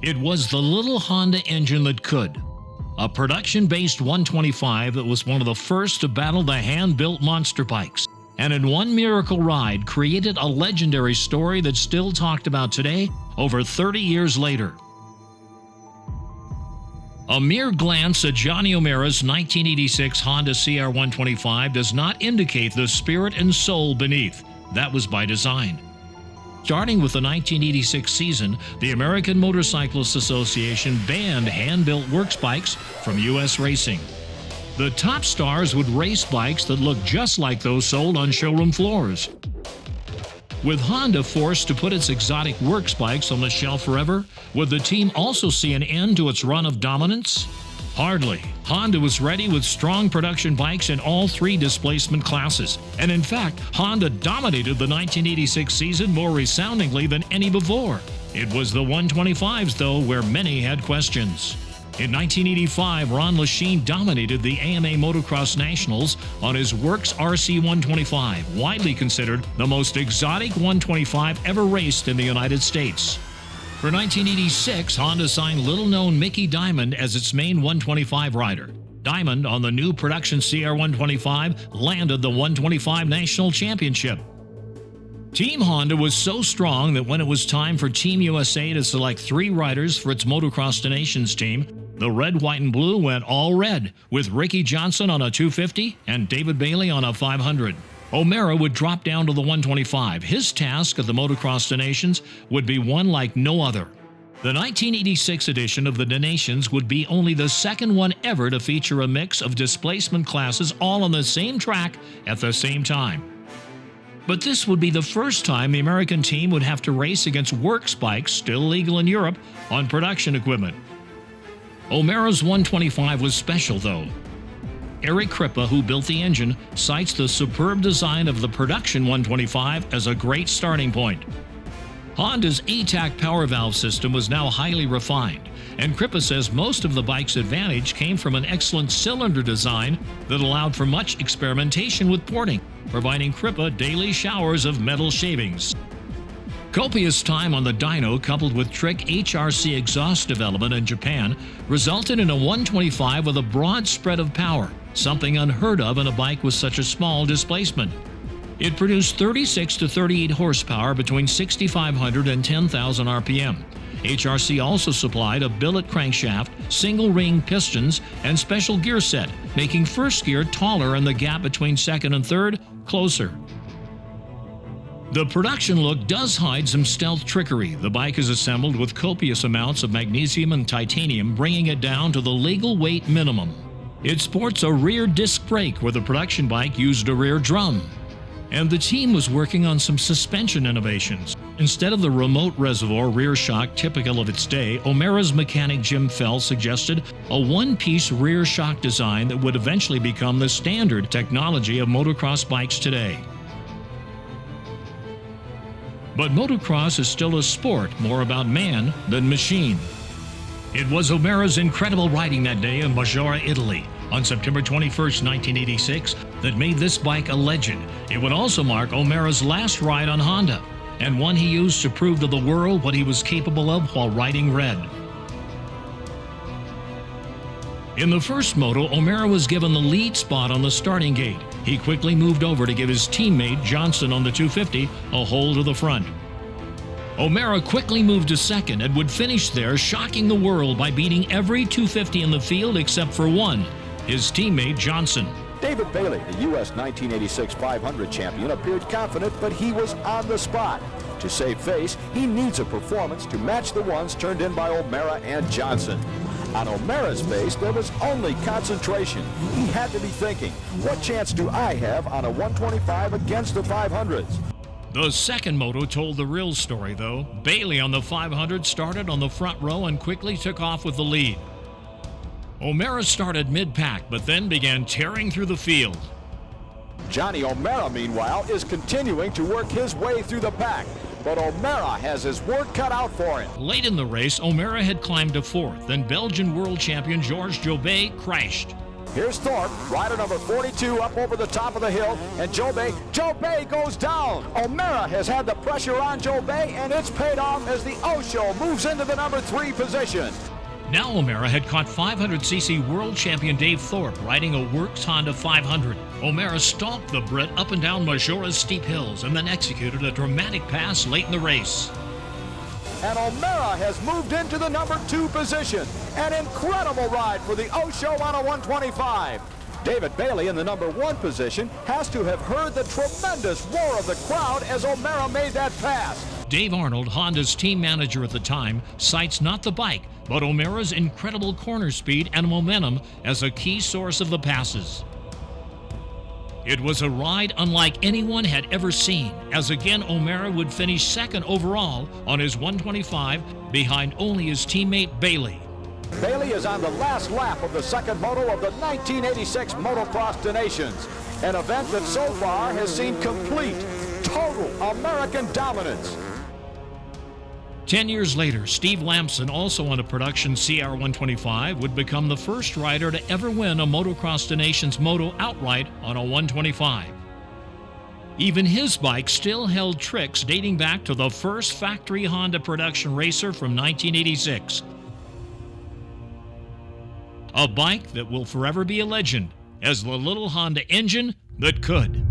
It was the little Honda engine that could. A production-based 125 that was one of the first to battle the hand-built monster bikes, and in one miracle ride created a legendary story that's still talked about today, over 30 years later. A mere glance at Johnny O'Mara's 1986 Honda CR125 does not indicate the spirit and soul beneath. That was by design. Starting with the 1986 season, the American Motorcyclists Association banned hand-built works bikes from U.S. racing. The top stars would race bikes that looked just like those sold on showroom floors. With Honda forced to put its exotic works bikes on the shelf forever, would the team also see an end to its run of dominance? Hardly. Honda was ready with strong production bikes in all three displacement classes. And in fact, Honda dominated the 1986 season more resoundingly than any before. It was the 125s, though, where many had questions. In 1985, Ron Lachine dominated the AMA Motocross Nationals on his Works RC 125, widely considered the most exotic 125 ever raced in the United States. For 1986, Honda signed little-known Mickey Diamond as its main 125 rider. Diamond, on the new production CR125, landed the 125 National Championship. Team Honda was so strong that when it was time for Team USA to select 3 riders for its Motocross to Nations team, the red, white, and blue went all red, with Ricky Johnson on a 250 and David Bailey on a 500. O'Mara would drop down to the 125. His task at the Motocross to Nations would be one like no other. The 1986 edition of the Nations would be only the second one ever to feature a mix of displacement classes all on the same track at the same time. But this would be the first time the American team would have to race against works bikes, still legal in Europe, on production equipment. O'Mara's 125 was special, though. Eric Krippa, who built the engine, cites the superb design of the production 125 as a great starting point. Honda's ATAC power valve system was now highly refined, and Krippa says most of the bike's advantage came from an excellent cylinder design that allowed for much experimentation with porting, providing Krippa daily showers of metal shavings. Copious time on the dyno, coupled with trick HRC exhaust development in Japan, resulted in a 125 with a broad spread of power, something unheard of in a bike with such a small displacement. It produced 36 to 38 horsepower between 6,500 and 10,000 RPM. HRC also supplied a billet crankshaft, single-ring pistons, and special gear set, making first gear taller and the gap between second and third closer. The production look does hide some stealth trickery. The bike is assembled with copious amounts of magnesium and titanium, bringing it down to the legal weight minimum. It sports a rear disc brake where the production bike used a rear drum. And the team was working on some suspension innovations. Instead of the remote reservoir rear shock typical of its day, O'Mara's mechanic Jim Fell suggested a one-piece rear shock design that would eventually become the standard technology of motocross bikes today. But motocross is still a sport more about man than machine. It was O'Mara's incredible riding that day in Maggiore, Italy, on September 21, 1986, that made this bike a legend. It would also mark O'Mara's last ride on Honda, and one he used to prove to the world what he was capable of while riding red. In the first moto, O'Mara was given the lead spot on the starting gate. He quickly moved over to give his teammate Johnson on the 250 a hold to the front. O'Mara quickly moved to second and would finish there, shocking the world by beating every 250 in the field except for one, his teammate Johnson. David Bailey, the U.S. 1986 500 champion, appeared confident, but he was on the spot. To save face, he needs a performance to match the ones turned in by O'Mara and Johnson. On O'Mara's face, there was only concentration. He had to be thinking, what chance do I have on a 125 against the 500s? The second moto told the real story, though. Bailey on the 500 started on the front row and quickly took off with the lead. O'Mara started mid-pack, but then began tearing through the field. Johnny O'Mara, meanwhile, is continuing to work his way through the pack, but O'Mara has his work cut out for him. Late in the race, O'Mara had climbed to fourth, then Belgian world champion Georges Jobet crashed. Here's Thorpe, rider number 42, up over the top of the hill, and Jobet goes down. O'Mara has had the pressure on Jobet, and it's paid off as the Osho moves into the number 3 position. Now O'Mara had caught 500cc world champion Dave Thorpe riding a Works Honda 500. O'Mara stalked the Brit up and down Majora's steep hills and then executed a dramatic pass late in the race. And O'Mara has moved into the number 2 position. An incredible ride for the Osho on a 125. David Bailey in the number 1 position has to have heard the tremendous roar of the crowd as O'Mara made that pass. Dave Arnold, Honda's team manager at the time, cites not the bike, but O'Mara's incredible corner speed and momentum as a key source of the passes. It was a ride unlike anyone had ever seen, as again O'Mara would finish second overall on his 125 behind only his teammate Bailey. Bailey is on the last lap of the second moto of the 1986 Motocross des Nations, an event that so far has seen complete, total American dominance. 10 years later, Steve Lamson, also on a production CR125, would become the first rider to ever win a Motocross des Nations moto outright on a 125. Even his bike still held tricks dating back to the first factory Honda production racer from 1986. A bike that will forever be a legend as the little Honda engine that could.